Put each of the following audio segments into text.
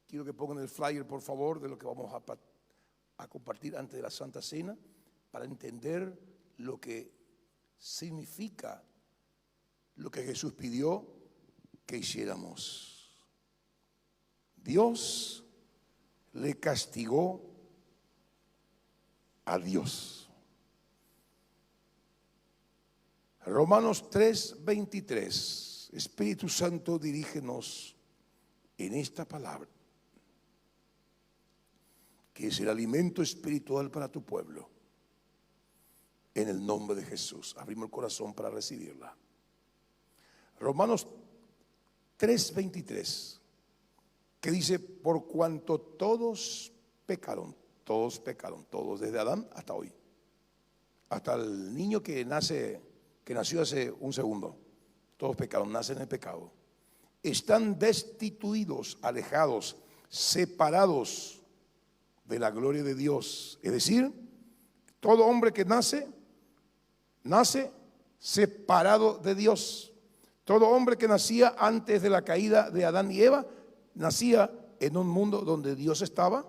Quiero que pongan el flyer, por favor, de lo que vamos a compartir antes de la Santa Cena, para entender lo que significa lo que Jesús pidió que hiciéramos. Dios le castigó a Dios. Romanos 3:23. Espíritu Santo, dirígenos en esta palabra, que es el alimento espiritual para tu pueblo. En el nombre de Jesús, abrimos el corazón para recibirla. Romanos 3:23, que dice: por cuanto todos pecaron, todos desde Adán hasta hoy, hasta el niño que nació hace un segundo, todos pecaron, nacen en el pecado, están destituidos, alejados, separados de la gloria de Dios. Es decir, todo hombre que nace separado de Dios. Todo hombre que nacía antes de la caída de Adán y Eva, nacía en un mundo donde Dios estaba,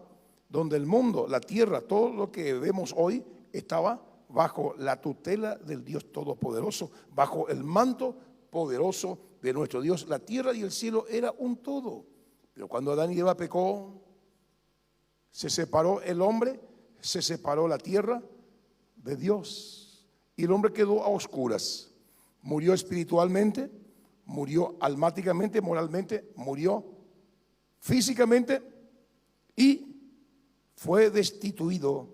donde el mundo, la tierra, todo lo que vemos hoy estaba bajo la tutela del Dios Todopoderoso, bajo el manto poderoso de nuestro Dios. La tierra y el cielo era un todo. Pero cuando Adán y Eva pecó, se separó el hombre, se separó la tierra de Dios, y el hombre quedó a oscuras. Murió espiritualmente, murió almáticamente, moralmente, murió físicamente y fue destituido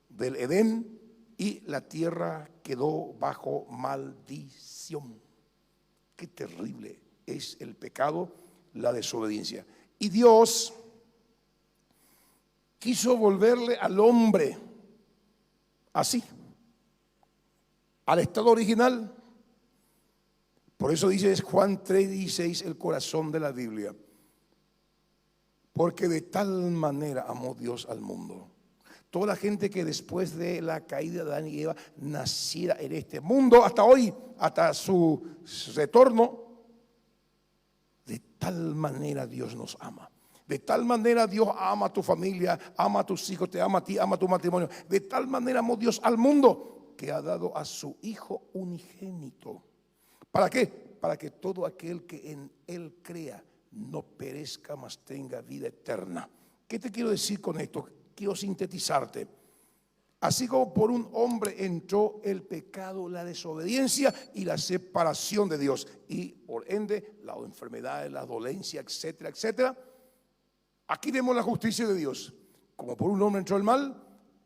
del Edén, y la tierra quedó bajo maldición. Qué terrible es el pecado, la desobediencia. Y Dios quiso volverle al hombre así, al estado original. Por eso dice Juan 3:16, el corazón de la Biblia: porque de tal manera amó Dios al mundo. Toda la gente que después de la caída de Adán y Eva naciera en este mundo, hasta hoy, hasta su retorno, de tal manera Dios nos ama. De tal manera Dios ama a tu familia, ama a tus hijos, te ama a ti, ama a tu matrimonio. De tal manera amó Dios al mundo que ha dado a su Hijo unigénito. ¿Para qué? Para que todo aquel que en Él crea no perezca, mas tenga vida eterna. ¿Qué te quiero decir con esto? Quiero sintetizarte. Así como por un hombre entró el pecado, la desobediencia y la separación de Dios, y por ende la enfermedad, la dolencia, etcétera, etcétera. Aquí vemos la justicia de Dios. Como por un hombre entró el mal,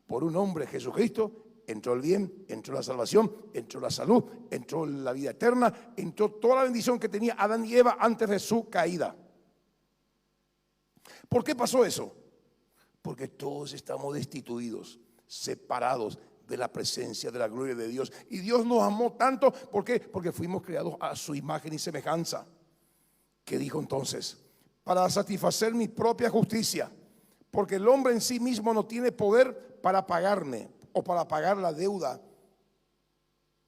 por un hombre, Jesucristo, entró el bien, entró la salvación, entró la salud, entró la vida eterna, entró toda la bendición que tenía Adán y Eva antes de su caída. ¿Por qué pasó eso? Porque todos estamos destituidos, separados de la presencia, de la gloria de Dios. Y Dios nos amó tanto, ¿por qué? Porque fuimos creados a su imagen y semejanza. ¿Qué dijo entonces? Para satisfacer mi propia justicia, porque el hombre en sí mismo no tiene poder para pagarme o para pagar la deuda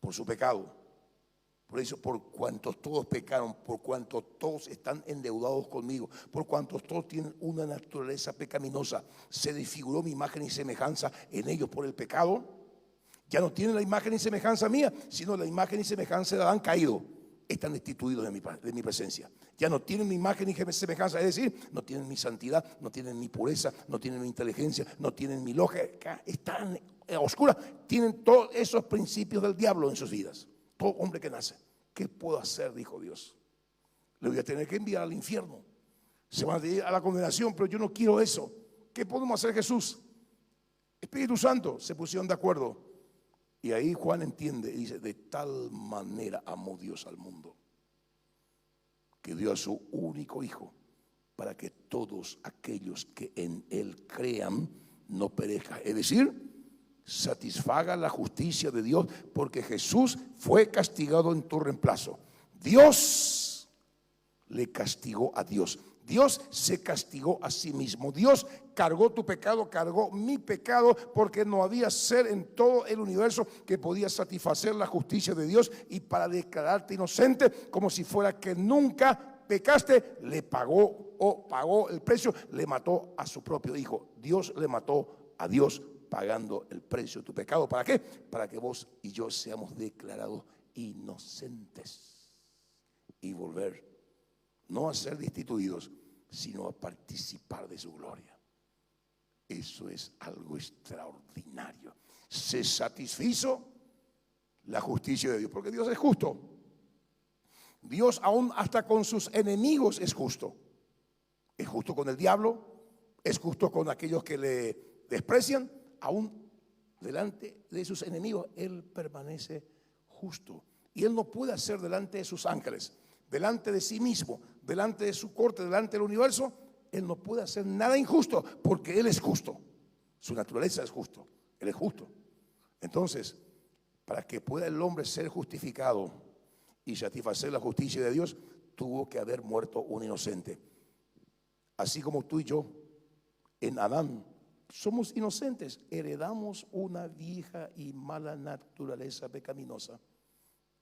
por su pecado. Por eso, por cuantos todos pecaron, por cuantos todos están endeudados conmigo, por cuantos todos tienen una naturaleza pecaminosa, se desfiguró mi imagen y semejanza en ellos por el pecado. Ya no tienen la imagen y semejanza mía, sino la imagen y semejanza de Adán caído. Están destituidos de mi presencia. Ya no tienen mi imagen y semejanza, es decir, no tienen mi santidad, no tienen mi pureza, no tienen mi inteligencia, no tienen mi lógica, están oscuras. Tienen todos esos principios del diablo en sus vidas. Todo hombre que nace. ¿Qué puedo hacer? Dijo Dios. Le voy a tener que enviar al infierno. Se va a ir a la condenación, pero yo no quiero eso. ¿Qué podemos hacer, Jesús? Espíritu Santo. Se pusieron de acuerdo. Y ahí Juan entiende y dice: de tal manera amó Dios al mundo, que dio a su único Hijo, para que todos aquellos que en Él crean no perezcan. Es decir, satisfaga la justicia de Dios, porque Jesús fue castigado en tu reemplazo. Dios le castigó a Dios. Dios se castigó a sí mismo. Dios cargó tu pecado, cargó mi pecado, porque no había ser en todo el universo que podía satisfacer la justicia de Dios y para declararte inocente como si fuera que nunca pecaste, le pagó o pagó el precio, le mató a su propio hijo. Dios le mató a Dios pagando el precio de tu pecado. ¿Para qué? Para que vos y yo seamos declarados inocentes y volver no a ser destituidos, sino a participar de su gloria. Eso es algo extraordinario. Se satisfizo la justicia de Dios, porque Dios es justo. Dios aún hasta con sus enemigos es justo. Es justo con el diablo, es justo con aquellos que le desprecian. Aún delante de sus enemigos Él permanece justo. Y Él no puede hacer delante de sus ángeles, delante de sí mismo, delante de su corte, delante del universo. Él no puede hacer nada injusto, porque Él es justo. Su naturaleza es justo. Él es justo. Entonces, para que pueda el hombre ser justificado y satisfacer la justicia de Dios, tuvo que haber muerto un inocente. Así como tú y yo, en Adán, somos inocentes, heredamos una vieja y mala naturaleza pecaminosa.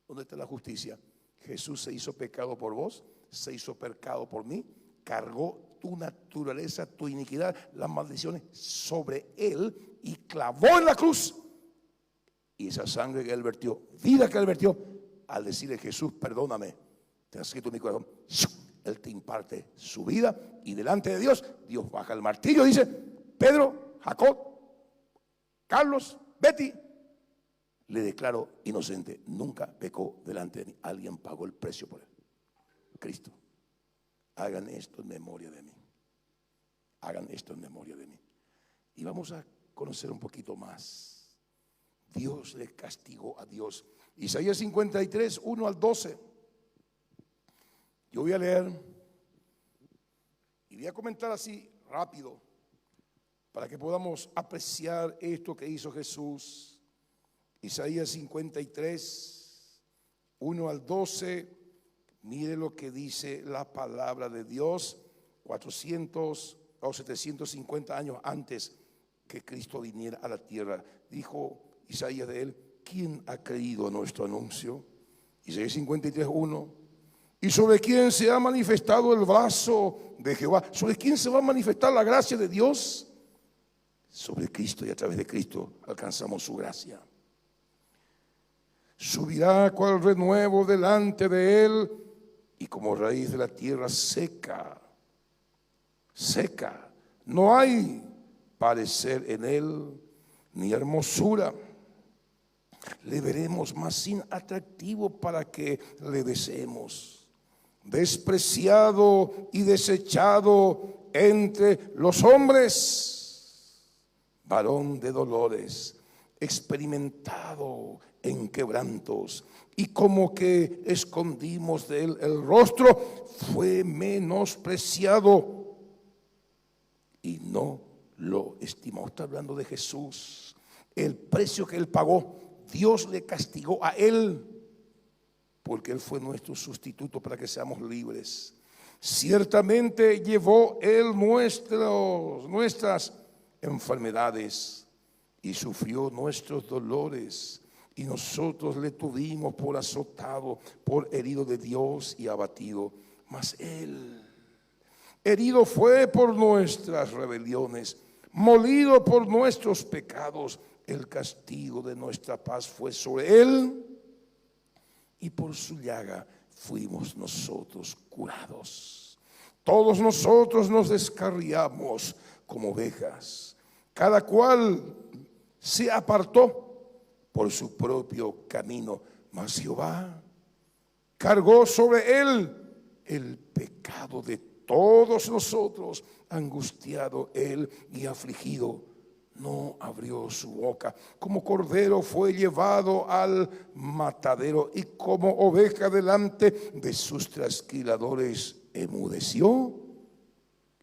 ¿Dónde está la justicia? Jesús se hizo pecado por vos, se hizo pecado por mí, cargó tu naturaleza, tu iniquidad, las maldiciones sobre Él y clavó en la cruz. Y esa sangre que Él vertió, vida que Él vertió, al decirle: Jesús, perdóname, te has escrito en mi corazón, Él te imparte su vida, y delante de Dios, Dios baja el martillo y dice: Pedro, Jacob, Carlos, Betty, le declaro inocente, nunca pecó delante de mí. Alguien pagó el precio por él, Cristo. Hagan esto en memoria de mí. Hagan esto en memoria de mí. Y vamos a conocer un poquito más. Dios le castigó a Dios. Isaías 53, 1 al 12. Yo voy a leer y voy a comentar así rápido, para que podamos apreciar esto que hizo Jesús. Isaías 53, 1 al 12. Mire lo que dice la palabra de Dios. 400 o 750 años antes que Cristo viniera a la tierra, dijo Isaías de él: ¿quién ha creído a nuestro anuncio? Isaías 53, 1. ¿Y sobre quién se ha manifestado el brazo de Jehová? ¿Sobre quién se va a manifestar la gracia de Dios? Sobre Cristo, y a través de Cristo alcanzamos su gracia. Subirá cual renuevo delante de él, y como raíz de la tierra seca, seca. No hay parecer en él, ni hermosura. Le veremos más sin atractivo para que le deseemos. Despreciado y desechado entre los hombres, varón de dolores, experimentado en quebrantos, y como que escondimos de él el rostro, fue menospreciado y no lo estimó. Está hablando de Jesús, el precio que él pagó. Dios le castigó a él porque él fue nuestro sustituto para que seamos libres. Ciertamente llevó él nuestras enfermedades y sufrió nuestros dolores, y nosotros le tuvimos por azotado, por herido de Dios y abatido. Mas él herido fue por nuestras rebeliones, molido por nuestros pecados. El castigo de nuestra paz fue sobre él, y por su llaga fuimos nosotros curados. Todos nosotros nos descarriamos como ovejas, cada cual se apartó por su propio camino, mas Jehová cargó sobre él el pecado de todos nosotros. Angustiado él y afligido, no abrió su boca. Como cordero fue llevado al matadero, y como oveja delante de sus trasquiladores enmudeció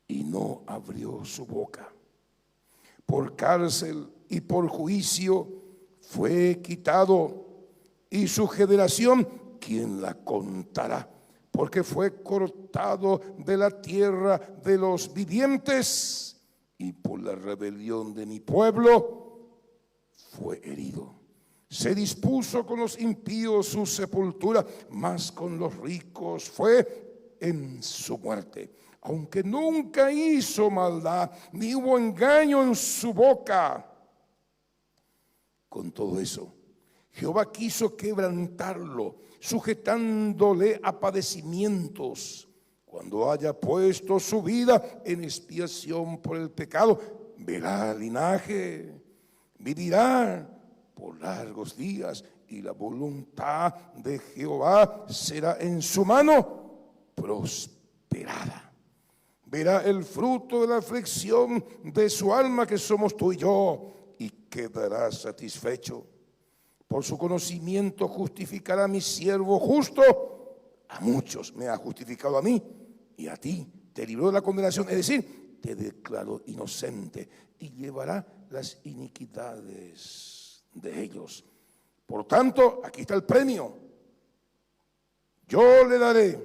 y no abrió su boca. Por cárcel y por juicio fue quitado, y su generación, ¿quién la contará? Porque fue cortado de la tierra de los vivientes, y por la rebelión de mi pueblo fue herido. Se dispuso con los impíos su sepultura, mas con los ricos fue en su muerte. Aunque nunca hizo maldad, ni hubo engaño en su boca. Con todo eso, Jehová quiso quebrantarlo, sujetándole a padecimientos. Cuando haya puesto su vida en expiación por el pecado, verá linaje, vivirá por largos días, y la voluntad de Jehová será en su mano prosperada. Verá el fruto de la aflicción de su alma, que somos tú y yo, y quedará satisfecho. Por su conocimiento justificará a mi siervo justo. A muchos me ha justificado a mí, y a ti te libró de la condenación, es decir, te declaró inocente, y llevará las iniquidades de ellos. Por tanto, aquí está el premio. Yo le daré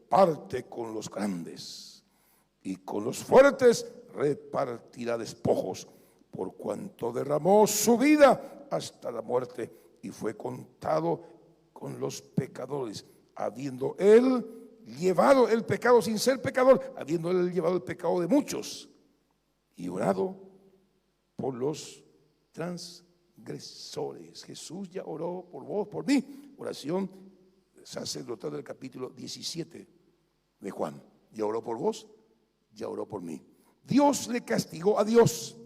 parte con los grandes, y con los fuertes repartirá despojos, por cuanto derramó su vida hasta la muerte, y fue contado con los pecadores, habiendo él llevado el pecado sin ser pecador, habiendo él llevado el pecado de muchos, y orado por los transgresores. Jesús ya oró por vos, por mí. Oración sacerdotal del capítulo 17 de Juan. Ya oró por vos, ya oró por mí. Dios le castigó a Dios.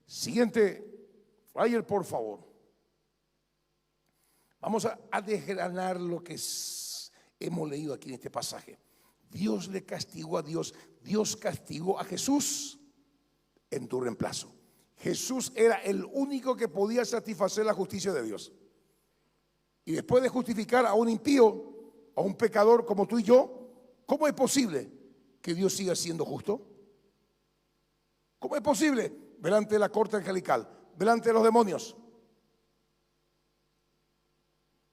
Siguiente flyer, por favor. Vamos a desgranar lo que hemos leído aquí en este pasaje. Dios le castigó a Dios. Dios castigó a Jesús en tu reemplazo. Jesús era el único que podía satisfacer la justicia de Dios. Y después de justificar a un impío, a un pecador como tú y yo, ¿cómo es posible que Dios siga siendo justo? ¿Cómo es posible delante de la corte angelical, delante de los demonios?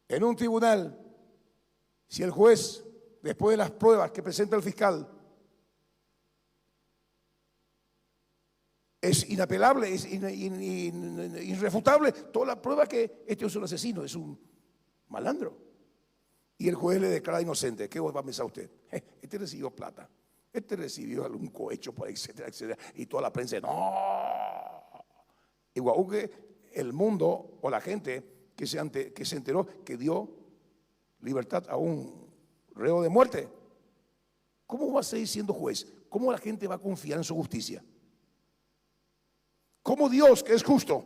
En un tribunal, si el juez, después de las pruebas que presenta el fiscal, es inapelable, es irrefutable, toda la prueba que este es un asesino, es un malandro, y el juez le declara inocente, ¿qué va a pensar usted? Este recibió plata, este recibió algún cohecho, etcétera, etcétera, y toda la prensa, no. Igual que el mundo o la gente que se enteró que dio libertad a un reo de muerte. ¿Cómo va a seguir siendo juez? ¿Cómo la gente va a confiar en su justicia? ¿Cómo Dios, que es justo,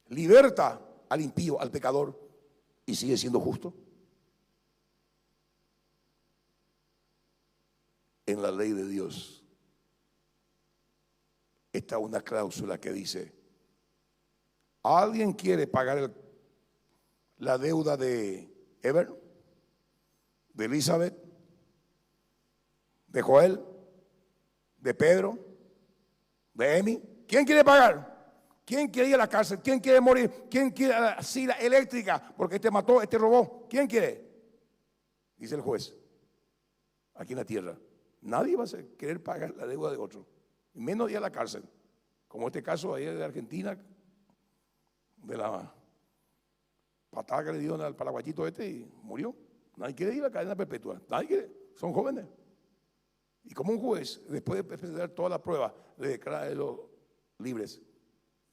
liberta al impío, al pecador, y sigue siendo justo? En la ley de Dios está una cláusula que dice: ¿alguien quiere pagar la deuda de Ever, de Elizabeth, de Joel, de Pedro, de Emi? ¿Quién quiere pagar? ¿Quién quiere ir a la cárcel? ¿Quién quiere morir? ¿Quién quiere a la silla eléctrica porque este mató, este robó? ¿Quién quiere? Dice el juez, aquí en la tierra, nadie va a querer pagar la deuda de otro, menos ir a la cárcel, como este caso ahí de Argentina, de la patada que le dieron al paraguayito este y murió. Nadie quiere ir a la cadena perpetua, nadie quiere, son jóvenes. Y como un juez, después de presentar toda la prueba, le declara de los libres,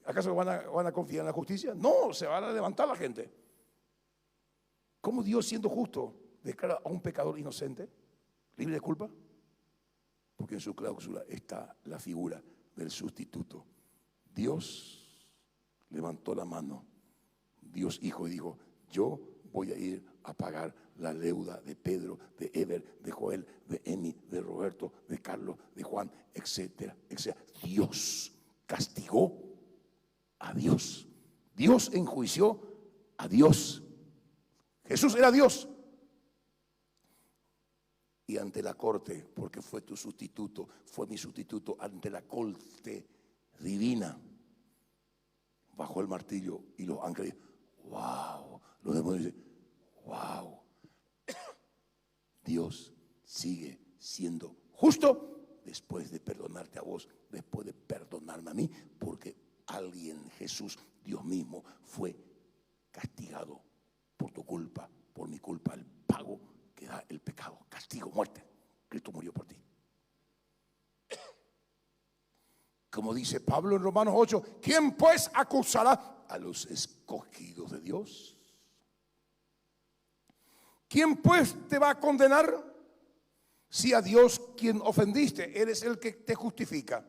¿acaso van a confiar en la justicia? No, se van a levantar la gente. ¿Cómo Dios, siendo justo, declara a un pecador inocente, libre de culpa? Porque en su cláusula está la figura del sustituto. Dios levantó la mano, Dios Hijo, y dijo: yo voy a ir a pagar la deuda de Pedro, de Ever, de Joel, de Emi, de Roberto, de Carlos, de Juan, etcétera, etcétera. Dios castigó a Dios. Dios enjuició a Dios. Jesús era Dios. Y ante la corte, porque fue tu sustituto, fue mi sustituto, ante la corte divina, bajó el martillo y los ángeles, wow, los demonios dicen, wow, Dios sigue siendo justo después de perdonarte a vos, después de perdonarme a mí, porque alguien, Jesús, Dios mismo, fue castigado por tu culpa, por mi culpa. El pago que da el pecado, castigo, muerte. Cristo murió por ti. Como dice Pablo en Romanos 8, ¿quién pues acusará a los escogidos de Dios? ¿Quién pues te va a condenar? Si a Dios quien ofendiste, Él es el que te justifica.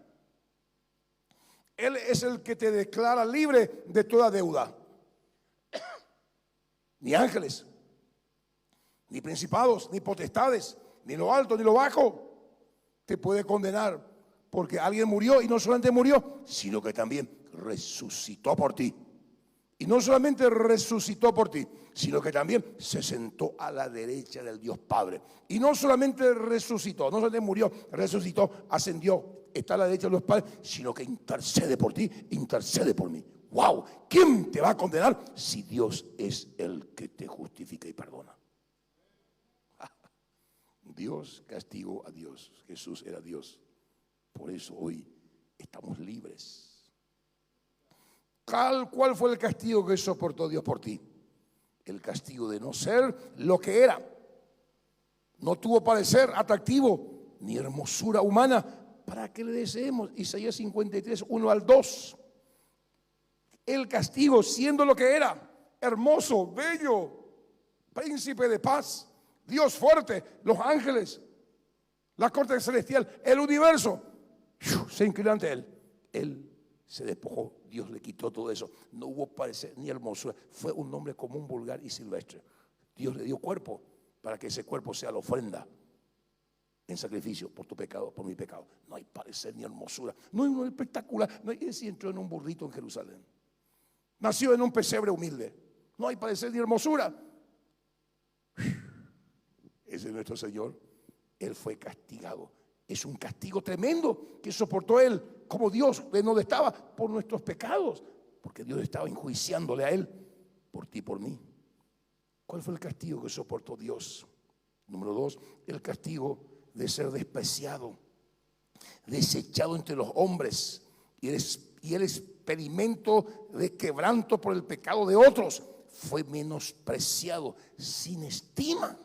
Él es el que te declara libre de toda deuda. Ni ángeles, ni principados, ni potestades, ni lo alto, ni lo bajo te puede condenar, porque alguien murió, y no solamente murió, sino que también resucitó por ti. Y no solamente resucitó por ti, sino que también se sentó a la derecha del Dios Padre. Y no solamente resucitó, no solamente murió, resucitó, ascendió, está a la derecha del Dios Padre, sino que intercede por ti, intercede por mí. ¡Wow! ¿Quién te va a condenar si Dios es el que te justifica y perdona? Dios castigó a Dios. Jesús era Dios. Por eso hoy estamos libres. ¿Cuál fue el castigo que soportó Dios por ti? El castigo de no ser lo que era. No tuvo parecer atractivo ni hermosura humana para que le deseemos. Isaías 53, 1 al 2. El castigo siendo lo que era, hermoso, bello, príncipe de paz, Dios fuerte, los ángeles, la corte celestial, el universo, se inclinó ante Él. Él se despojó, Dios le quitó todo eso. No hubo parecer ni hermosura, fue un hombre común, vulgar y silvestre. Dios le dio cuerpo para que ese cuerpo sea la ofrenda en sacrificio por tu pecado, por mi pecado. No hay parecer ni hermosura, no hay uno espectacular. No hay, ese entró en un burrito en Jerusalén. Nació en un pesebre humilde. No hay parecer ni hermosura. Ese es nuestro Señor. Él fue castigado. Es un castigo tremendo que soportó Él como Dios de donde estaba por nuestros pecados. Porque Dios estaba enjuiciándole a Él por ti y por mí. ¿Cuál fue el castigo que soportó Dios? Número 2, el castigo de ser despreciado, desechado entre los hombres y el experimento de quebranto por el pecado de otros. Fue menospreciado, sin estima.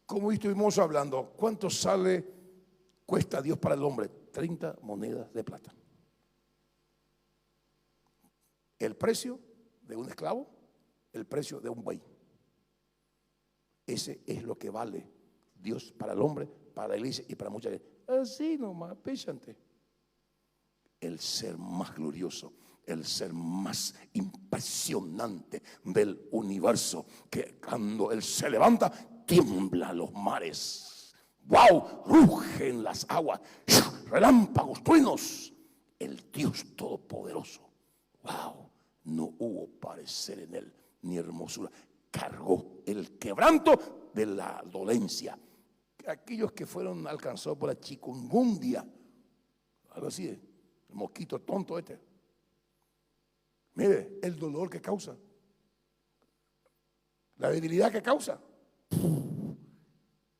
Como estuvimos hablando, ¿cuánto cuesta Dios para el hombre? 30 monedas de plata. El precio de un esclavo, el precio de un buey. Ese es lo que vale Dios para el hombre, para la iglesia y para mucha gente. Así nomás, péchante. El ser más glorioso, el ser más impresionante del universo, que cuando Él se levanta, tiemblan los mares. ¡Wow! Rugen las aguas, relámpagos, truenos. El Dios Todopoderoso. ¡Wow! No hubo parecer en Él ni hermosura. Cargó el quebranto de la dolencia. Aquellos que fueron alcanzados por la chikungunya, algo así, el mosquito tonto este. Mire, el dolor que causa, la debilidad que causa.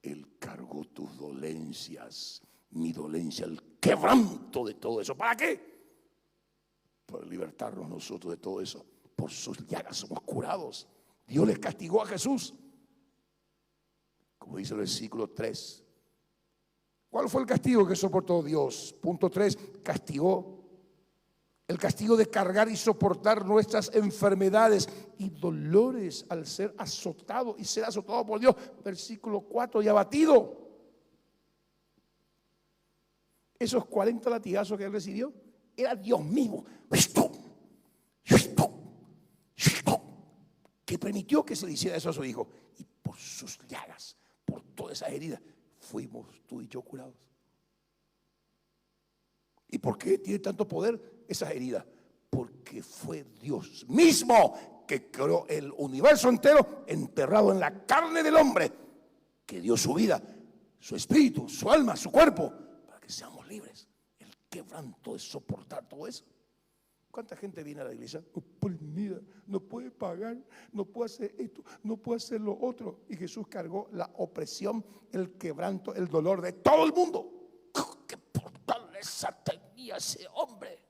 Él cargó tus dolencias, mi dolencia, el quebranto de todo eso. ¿Para qué? Para libertarnos nosotros de todo eso. Por sus llagas somos curados. Dios les castigó a Jesús. Como dice el versículo 3. ¿Cuál fue el castigo que soportó Dios? Punto 3. El castigo de cargar y soportar nuestras enfermedades y dolores al ser azotado y ser azotado por Dios. Versículo 4. Y abatido. Esos 40 latigazos que él recibió, era Dios mismo que permitió que se le hiciera eso a su hijo. Y por sus llagas, por todas esas heridas, fuimos tú y yo curados. ¿Y por qué tiene tanto poder esas heridas? Porque fue Dios mismo que creó el universo entero, enterrado en la carne del hombre, que dio su vida, su espíritu, su alma, su cuerpo, para que seamos libres. El quebranto de soportar todo eso. ¿Cuánta gente viene a la iglesia oprimida? No puede pagar, no puede hacer esto, no puede hacer lo otro. Y Jesús cargó la opresión, el quebranto, el dolor de todo el mundo. ¡Qué fortaleza tenía ese hombre!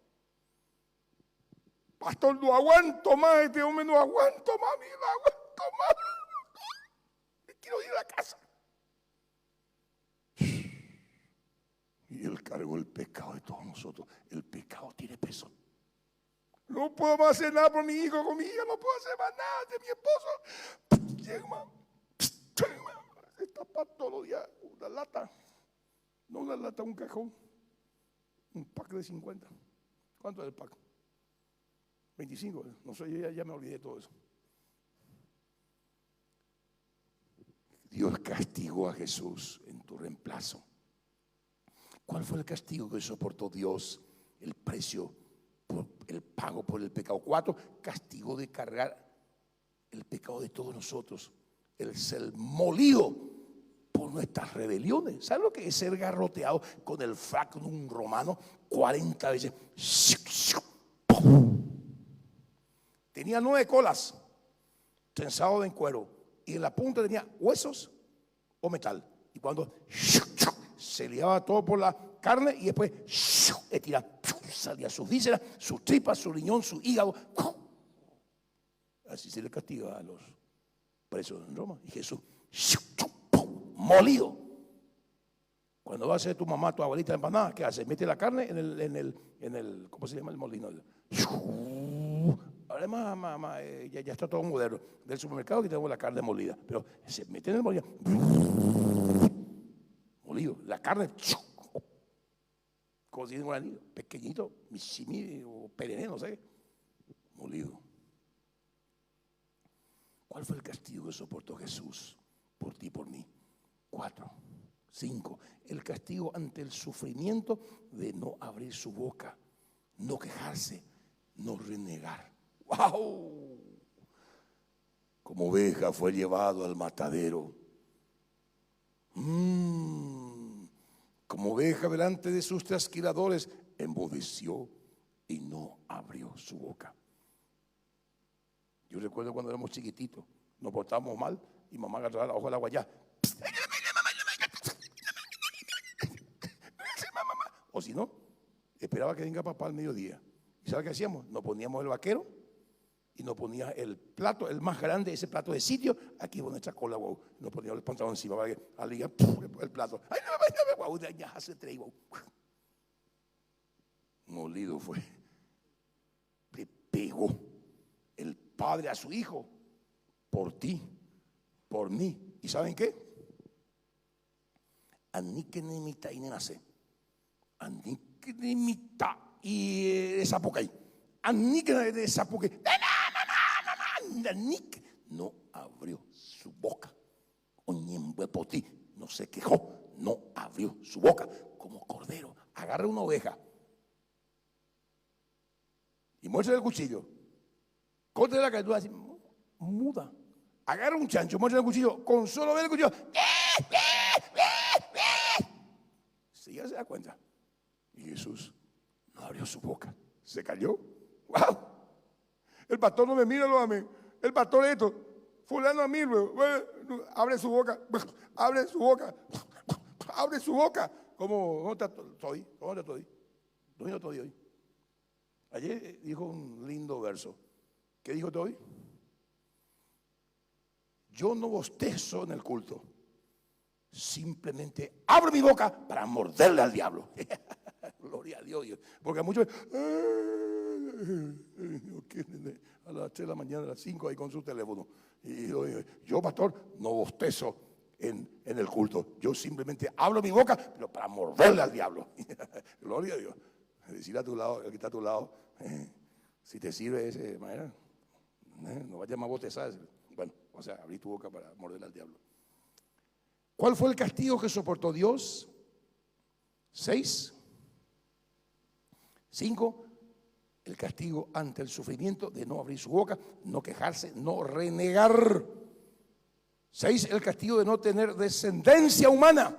Pastor, no aguanto más, este hombre no aguanto más, no aguanto más. quiero ir a la casa. Y Él cargó el pecado de todos nosotros. El pecado tiene peso. No puedo más hacer nada por mi hijo, con mi hija, no puedo hacer más nada de mi esposo. Llega, se tapa todos los días una lata. No una lata, un cajón. Un pack de 50. ¿Cuánto es el pack? 25. No sé, ya me olvidé de todo eso. Dios castigó a Jesús en tu reemplazo. ¿Cuál fue el castigo que soportó Dios? El precio, por el pago por el pecado. 4, castigo de cargar el pecado de todos nosotros. El ser molido por nuestras rebeliones. ¿Saben lo que es ser garroteado con el fractum romano 40 veces? Tenía 9 colas, trenzado en cuero, y en la punta tenía huesos o metal. Y cuando se liaba todo por la carne, y después salía sus vísceras, sus tripas, su riñón, su hígado. Así se le castiga a los presos en Roma. Y Jesús, molido. Cuando va a hacer tu mamá, tu abuelita empanada, ¿qué hace? Mete la carne en el ¿cómo se llama el molino? Además, mamá, ya está todo moderno. Del supermercado que tenemos la carne molida. Pero se mete en el molino. Molido. La carne, como si fuera un anillo, pequeñito, michimi o perenne, no sé. Molido. ¿Cuál fue el castigo que soportó Jesús por ti y por mí? 4, 5. El castigo ante el sufrimiento de no abrir su boca, no quejarse, no renegar. ¡Wow! Como oveja fue llevado al matadero. Como oveja delante de sus trasquiladores, embudeció y no abrió su boca. Yo recuerdo cuando éramos chiquititos, nos portábamos mal y mamá agarraba la hoja del agua allá. O si no, esperaba que venga papá al mediodía. ¿Y sabe qué hacíamos? Nos poníamos el vaquero y nos ponía el plato, el más grande, ese plato de sitio, aquí con nuestra cola, wow. Nos poníamos el pantalón encima para que al día el plato. ¡Ay, no, wow! Ya hace 3, wow. Molido fue. Le pegó el padre a su hijo por ti, por mí. ¿Y saben qué? Aniquenemita y nenase. Aniquenemita y esa poca ahí. Aniquenemita de esa poca. No abrió su boca. Oñembe por ti. No se quejó. No abrió su boca. Como cordero. Agarra una oveja y muestra el cuchillo. Corte la cabeza así, muda. Agarra un chancho, muestra el cuchillo. Con solo ver el cuchillo. Si ya se da cuenta. Y Jesús no abrió su boca. Se cayó. ¡Wow! El pastor no me mira, lo amé. El pastor esto. Fulano a mí, abre su boca. Abre su boca. Abre su boca. ¿Cómo está Toddy? ¿Cómo está Toddy? ¿Dónde está Toddy hoy? Ayer dijo un lindo verso. ¿Qué dijo Toddy? Yo no bostezo en el culto. Simplemente abro mi boca para morderle al diablo. Gloria a Dios. Porque muchos a las 3 de la mañana, a las 5 ahí con su teléfono. Y yo, pastor, no bostezo en el culto. Yo simplemente abro mi boca, pero para morderle al diablo. Gloria a Dios. Decir a tu lado, el que está a tu lado, si te sirve de esa manera, no vayas más a bostezar. Bueno, o sea, abrí tu boca para morderle al diablo. ¿Cuál fue el castigo que soportó Dios? 6. 5. El castigo ante el sufrimiento de no abrir su boca, no quejarse, no renegar. 6. El castigo de no tener descendencia humana.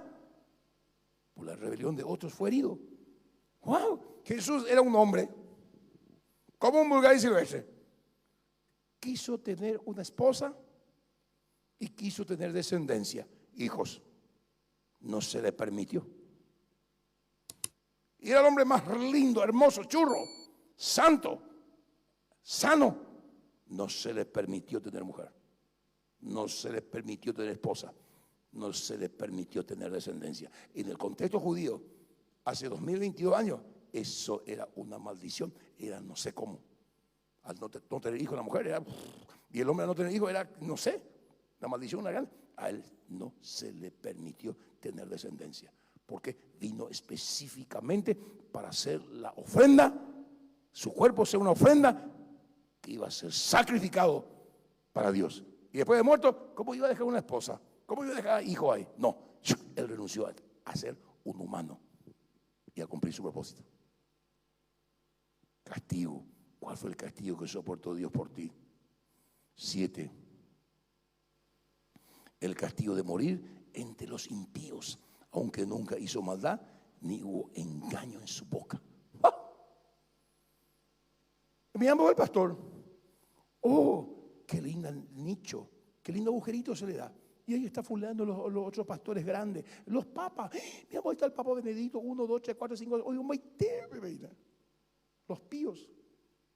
Por la rebelión de otros fue herido. ¡Wow! Jesús era un hombre como un vulgar y silvestre. Quiso tener una esposa y quiso tener descendencia, hijos. No se le permitió. Y era el hombre más lindo, hermoso, churro, santo, sano. No se le permitió tener mujer. no se les permitió tener esposa, no se les permitió tener descendencia. En el contexto judío, hace 2022 años, eso era una maldición, era no sé cómo. Al no tener hijos la mujer era, y el hombre al no tener hijos era, no sé, la maldición era grande. A él no se le permitió tener descendencia, porque vino específicamente para hacer la ofrenda, su cuerpo sea una ofrenda que iba a ser sacrificado para Dios. Y después de muerto, ¿cómo iba a dejar una esposa? ¿Cómo iba a dejar hijos ahí? No, él renunció a ser un humano y a cumplir su propósito. Castigo. ¿Cuál fue el castigo que soportó Dios por ti? 7. El castigo de morir entre los impíos, aunque nunca hizo maldad, ni hubo engaño en su boca. ¡Ah! Me llamó el pastor. Oh, qué lindo nicho, qué lindo agujerito se le da. Y ahí está fulano los otros pastores grandes, los papas. Mira, ahí está el Papa Benedicto, 1, 2, 3, 4, 5. Oye, los píos.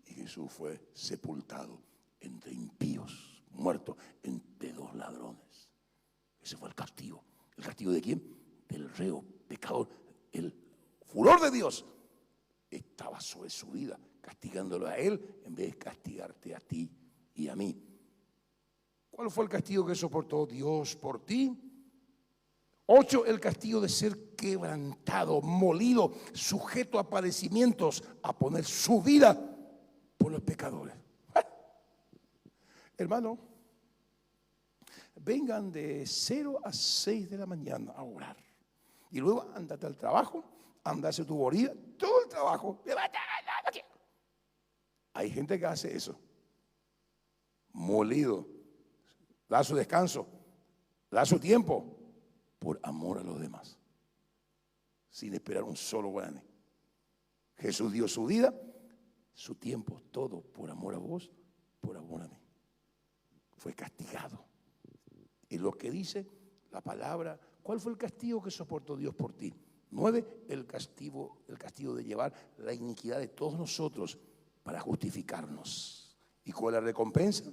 Y Jesús fue sepultado entre impíos, muerto entre dos ladrones. Ese fue el castigo. ¿El castigo de quién? Del reo, pecador. El furor de Dios estaba sobre su vida, castigándolo a él en vez de castigarte a ti y a mí. ¿Cuál fue el castigo que soportó Dios por ti? 8, el castigo de ser quebrantado, molido, sujeto a padecimientos, a poner su vida por los pecadores. Hermano, vengan de 0 a 6 de la mañana a orar. Y luego andate al trabajo, andase tu vida, todo el trabajo. Hay gente que hace eso. Molido. Da su descanso, da su tiempo por amor a los demás, sin esperar un solo guaraní. Jesús dio su vida, su tiempo, todo por amor a vos, por amor a mí. Fue castigado. Y lo que dice la palabra, ¿cuál fue el castigo que soportó Dios por ti? 9, el castigo de llevar la iniquidad de todos nosotros para justificarnos. ¿Y cuál es la recompensa?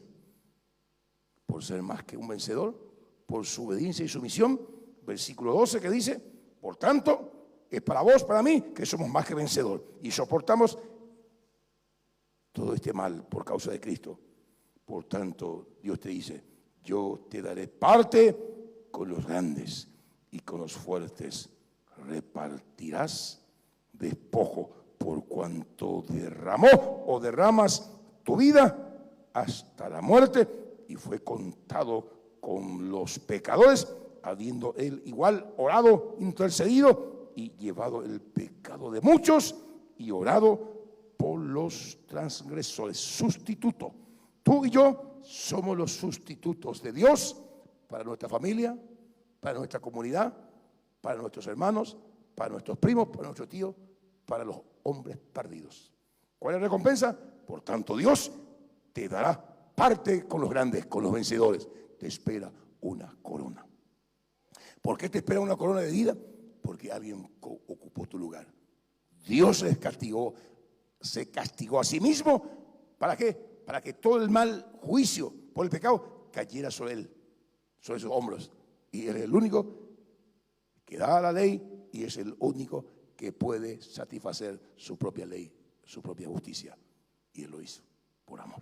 Por ser más que un vencedor, por su obediencia y sumisión. Versículo 12 que dice, por tanto, es para vos, para mí, que somos más que vencedor y soportamos todo este mal por causa de Cristo. Por tanto, Dios te dice, yo te daré parte con los grandes y con los fuertes repartirás despojo por cuanto derramó o derramas tu vida hasta la muerte. Y fue contado con los pecadores, habiendo él igual orado, intercedido y llevado el pecado de muchos y orado por los transgresores. Sustituto. Tú y yo somos los sustitutos de Dios para nuestra familia, para nuestra comunidad, para nuestros hermanos, para nuestros primos, para nuestros tíos, para los hombres perdidos. ¿Cuál es la recompensa? Por tanto, Dios te dará parte con los grandes, con los vencedores. Te espera una corona. ¿Por qué te espera una corona de vida? Porque alguien ocupó tu lugar. Dios se castigó a sí mismo. ¿Para qué? Para que todo el mal juicio por el pecado cayera sobre él, sobre sus hombros. Y él es el único que da la ley y es el único que puede satisfacer su propia ley, su propia justicia. Y él lo hizo por amor.